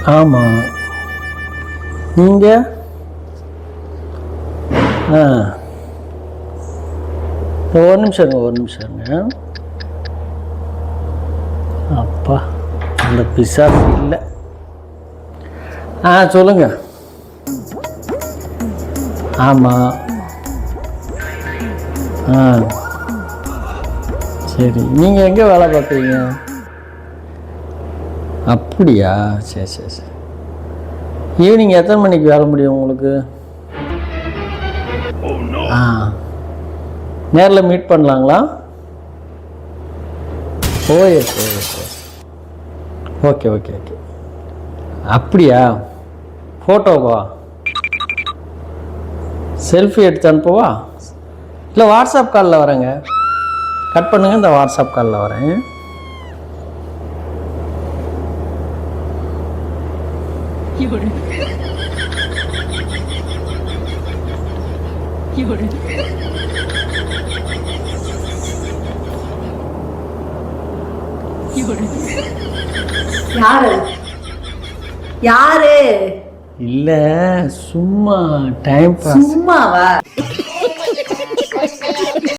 ஆமாம். நீங்கள்? ஒரு நிமிஷம் இருங்க. அப்பா, அந்த பிசாசு இல்லை. சொல்லுங்க. ஆமாம். சரி, நீங்கள் எங்கே வேலை பார்க்குறீங்க? அப்படியா? சரி. ஈவினிங் எத்தனை மணிக்கு வேலை முடியும் உங்களுக்கு? நேரில் மீட் பண்ணலாங்களா? எஸ். ஓகே. அப்படியா? ஃபோட்டோவா? செல்ஃபி எடுத்து அனுப்பவா? இல்லை, வாட்ஸ்அப் காலில் வரேங்க. கட் பண்ணுங்கள், இந்த வாட்ஸ்அப் காலில் வரேன். யாரு? இல்ல, சும்மா டைம் பாஸ். சும்மாவா?